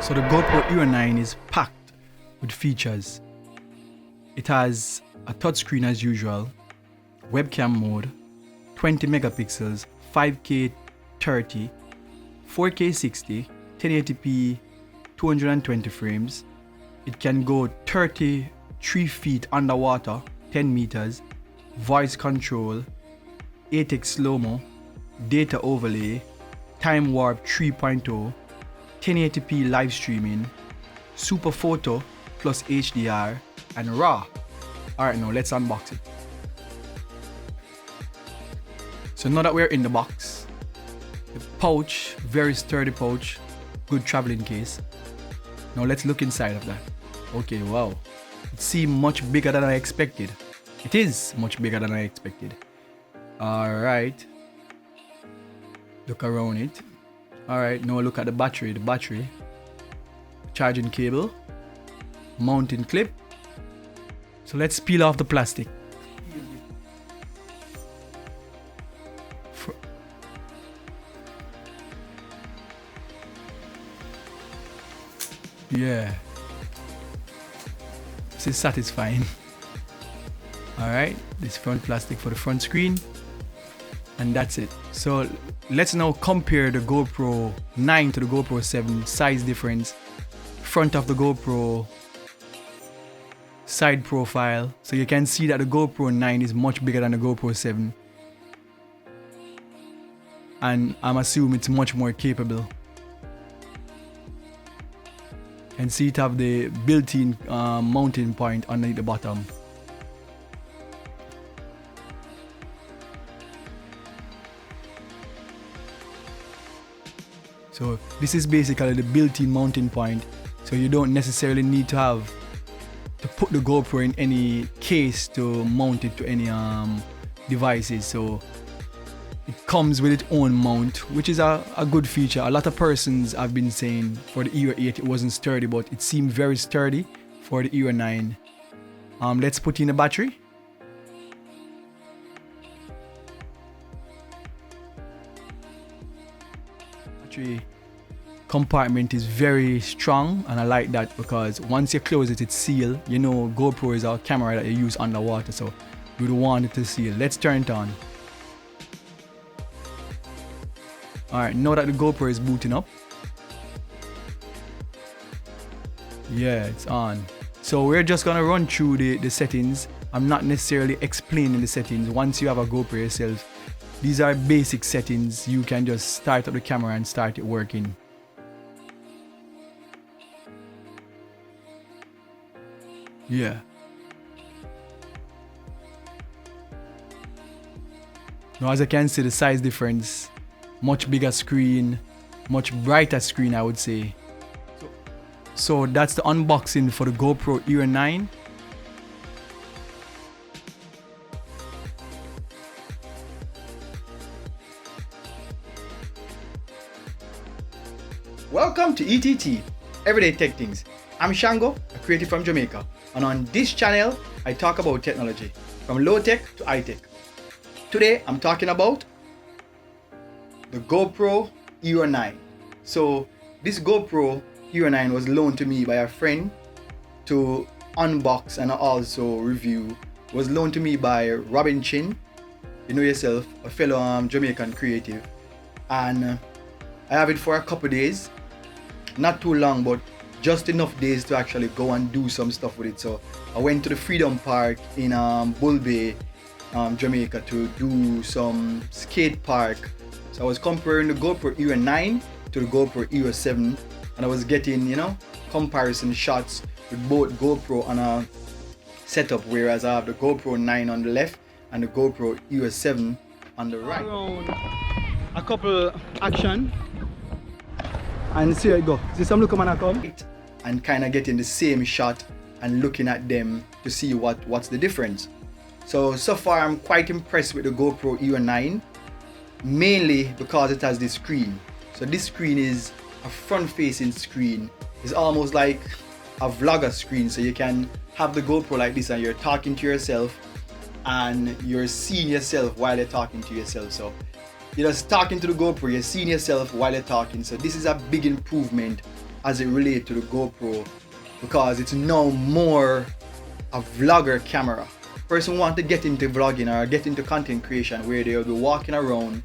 So the GoPro Hero 9 is packed with features. It has a touchscreen as usual, webcam mode, 20 megapixels, 5K 30, 4K 60, 1080p, 220 frames. It can go 33 feet underwater, 10 meters, voice control, 8x slow-mo, data overlay, time warp 3.0, 1080p live streaming, super photo plus HDR, and RAW. Alright, now let's unbox it. So now that we're in the box, the pouch, very sturdy pouch, good traveling case. Now let's look inside of that. Okay, wow. It seems much bigger than I expected. It is much bigger than I expected. Alright. Look around it. Alright, now look at the battery. Charging cable. Mounting clip. So let's peel off the plastic. Yeah. This is satisfying. Alright, this front plastic for the front screen. And that's it. So let's now compare the GoPro 9 to the GoPro 7 size difference. Front of the GoPro, side profile. So you can see that the GoPro 9 is much bigger than the GoPro 7. And I'm assuming it's much more capable. And see it have the built-in mounting point underneath the bottom. So this is basically the built-in mounting point. So you don't necessarily need to put the GoPro in any case to mount it to any devices. So it comes with its own mount, which is a good feature. A lot of persons have been saying for the Hero 8 it wasn't sturdy, but it seemed very sturdy for the Hero 9. Let's put in a battery. Battery compartment is very strong, and I like that because once you close it, it's sealed. You know, GoPro is our camera that you use underwater, so you don't want it to seal. Let's turn it on. Alright, now that the GoPro is booting up. Yeah, it's on. So we're just gonna run through the settings. I'm not necessarily explaining the settings. Once you have a GoPro yourself, these are basic settings. You can just start up the camera and start it working. Yeah. Now as you can see, the size difference, much bigger screen, much brighter screen, I would say. So that's the unboxing for the GoPro Hero 9. Welcome to ETT, Everyday Tech Things. I'm Shango, a creative from Jamaica, and on this channel, I talk about technology, from low tech to high tech. Today, I'm talking about the GoPro Hero 9. So this GoPro Hero 9 was loaned to me by a friend to unbox and also review. It was loaned to me by Robin Chin, you know yourself, a fellow Jamaican creative, and I have it for a couple days. Not too long, but just enough days to actually go and do some stuff with it. So I went to the Freedom Park in Bull Bay, Jamaica, to do some skate park. So I was comparing the GoPro Hero 9 to the GoPro Hero 7, and I was getting, you know, comparison shots with both GoPro and a setup, whereas I have the GoPro 9 on the left and the GoPro Hero 7 on the right. Around a couple action. And see how it go. See some look man come and kind of getting the same shot and looking at them to see what's the difference. So far I'm quite impressed with the GoPro Hero 9, mainly because it has this screen. So this screen is a front-facing screen. It's almost like a vlogger screen. So you can have the GoPro like this and you're talking to yourself and you're seeing yourself while you're talking to yourself. So you're just talking to the GoPro, you're seeing yourself while you're talking. So this is a big improvement as it relates to the GoPro, because it's now more a vlogger camera. Person want to get into vlogging or get into content creation where they'll be walking around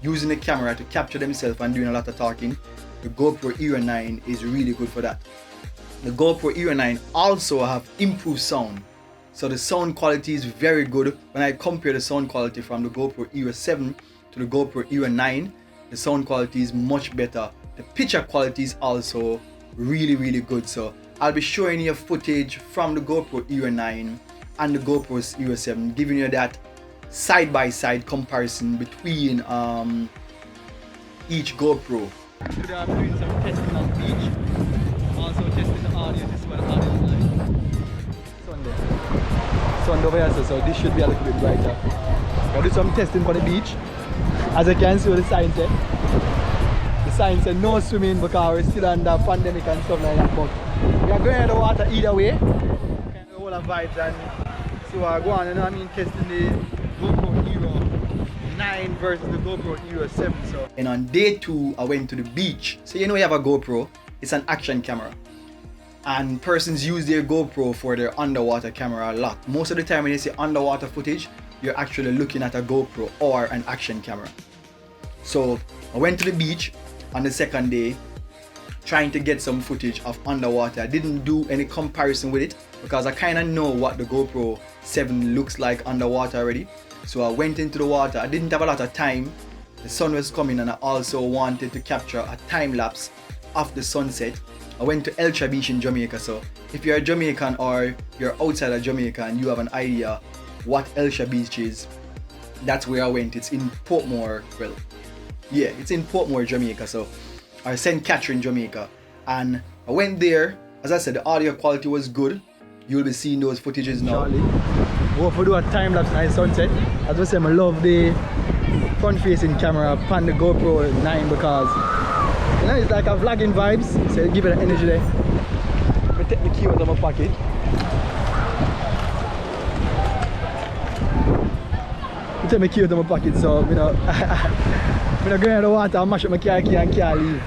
using the camera to capture themselves and doing a lot of talking. The GoPro Hero 9 is really good for that. The GoPro Hero 9 also have improved sound. So the sound quality is very good. When I compare the sound quality from the GoPro Hero 7 to the GoPro Hero 9, the sound quality is much better. The picture quality is also really good. So I'll be showing you footage from the GoPro Hero 9 and the GoPro Hero 7, giving you that side-by-side comparison between each GoPro. Today I'm doing some testing on the beach. I'm also testing the audio. This is what audio is like. Sun over here, so this should be a little bit brighter. I'll do some testing for the beach. As you can see what the sign said. The sign said no swimming because we're still under pandemic and stuff like that, but we are going in the water either way. Kind of all the vibes, and so I go on, you know what I mean, testing the GoPro Hero 9 versus the GoPro Hero 7. So, and on day 2 I went to the beach. So you know you have a GoPro, it's an action camera. And persons use their GoPro for their underwater camera a lot. Most of the time when you see underwater footage, you're actually looking at a GoPro or an action camera. So I went to the beach on the second day trying to get some footage of underwater. I didn't do any comparison with it because I kind of know what the GoPro 7 looks like underwater already. So I went into the water. I didn't have a lot of time. The sun was coming and I also wanted to capture a time lapse of the sunset. I went to Elcha Beach in Jamaica. So if you're a Jamaican or you're outside of Jamaica and you have an idea what Elcha Beach is, that's where I went. It's in Portmore. Well, yeah, it's in Portmore, Jamaica. So or St. Catherine, Jamaica. And I went there. As I said, the audio quality was good. You'll be seeing those footages now. We'll have to do a time lapse night sunset. As I said, I love the front facing camera upon the GoPro 9 because you know, it's like a vlogging vibes, so give it an energy there. Let me take the key out of my pocket. I take my key out of my pocket, so you know, I'm not going in the water and mash up my car key and can't leave.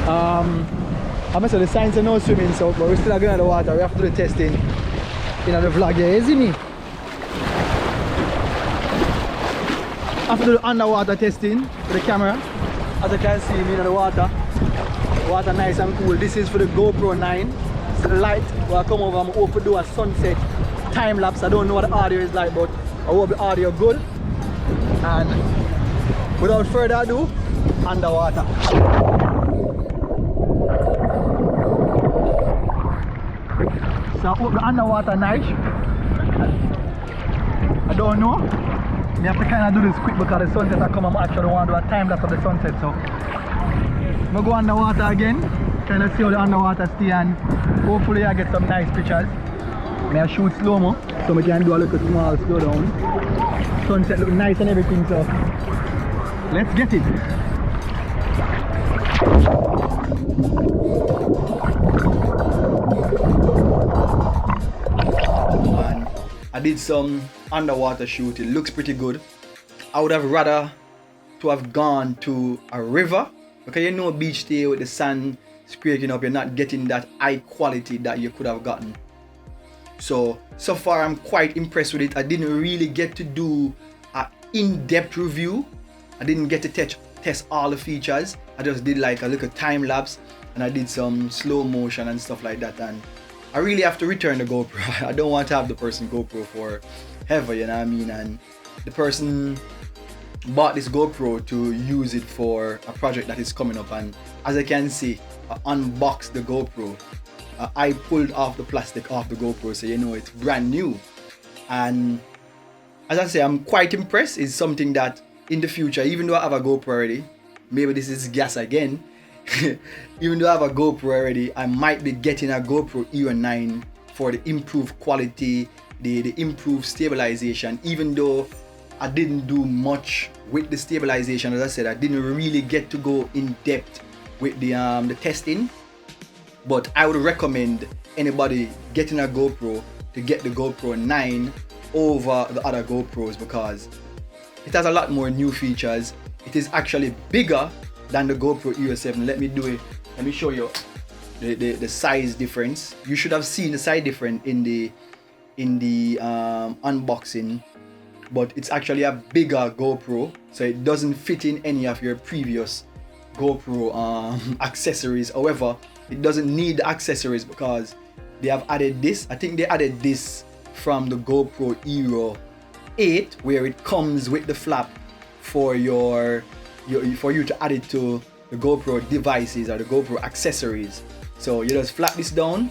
I must say the signs are no swimming, so but we're still going in the water. We have to do the testing in the vlog. Yeah, you see me? After the underwater testing with the camera. As you can see me in the water nice and cool. This is for the GoPro 9. So the light will come over and open do a sunset time lapse. I don't know what the audio is like, but I hope the audio good. And without further ado, underwater. So I hope the underwater nice. I don't know. We have to kind of do this quick because the sunset I come and actually want to do a time lapse of the sunset. So I'm going to go underwater again, kind of see how the underwater stay, and hopefully I get some nice pictures. I shoot slow-mo so I can do a little small slow down. Sunset look nice and everything, so let's get it. And I did some underwater shoot. It looks pretty good. I would have rather to have gone to a river because you know beach day with the sun scraping up, you're not getting that high quality that you could have gotten. So far I'm quite impressed with it. I didn't really get to do an in-depth review. I didn't get to test all the features. I just did like a little time lapse and I did some slow motion and stuff like that, and I really have to return the GoPro. I don't want to have the person GoPro forever, you know what I mean? And the person bought this GoPro to use it for a project that is coming up, and as I can see, I unboxed the GoPro. I pulled off the plastic off the GoPro, so you know it's brand new. And as I say, I'm quite impressed. It's something that in the future, even though I have a GoPro already, maybe this is gas again. Even though I have a GoPro already, I might be getting a GoPro Hero 9 for the improved quality, the improved stabilization. Even though I didn't do much with the stabilization, as I said, I didn't really get to go in depth with the testing. But I would recommend anybody getting a GoPro to get the GoPro 9 over the other GoPros because it has a lot more new features. It is actually bigger than the GoPro Hero 7. Let me do it. Let me show you the size difference. You should have seen the size difference in the unboxing, but it's actually a bigger GoPro, so it doesn't fit in any of your previous GoPro accessories. However, it doesn't need the accessories because they have added this. I think they added this from the GoPro Hero 8, where it comes with the flap for for you to add it to the GoPro devices or the GoPro accessories. So you just flap this down.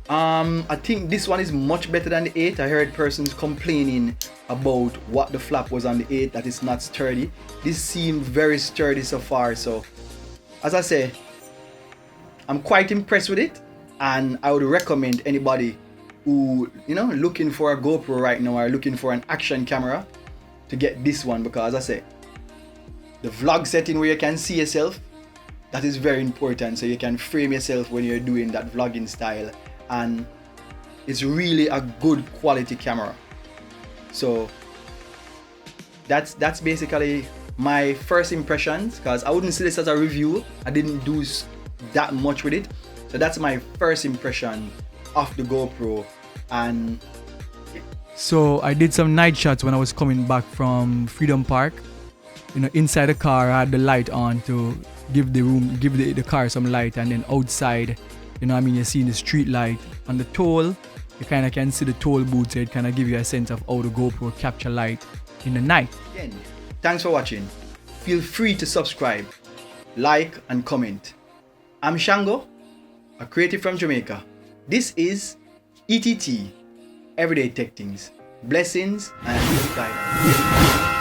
I think this one is much better than the 8. I heard persons complaining about what the flap was on the 8, that it's not sturdy. This seemed very sturdy so far. So as I say, I'm quite impressed with it, and I would recommend anybody who looking for a GoPro right now or looking for an action camera to get this one, because as I say, the vlog setting where you can see yourself, that is very important, so you can frame yourself when you're doing that vlogging style, and it's really a good quality camera. So that's basically my first impressions, because I wouldn't see this as a review. I didn't do that much with it, so that's my first impression of the GoPro. And so I did some night shots when I was coming back from Freedom Park. Inside the car I had the light on to give the car some light, and then outside, you're seeing the street light. On the toll, you kind of can see the toll booth, so it kind of give you a sense of how the GoPro capture light in the night. Again, thanks for watching. Feel free to subscribe, like and comment. I'm Shango, a creative from Jamaica. This is ETT, Everyday Tech Things. Blessings and multiply.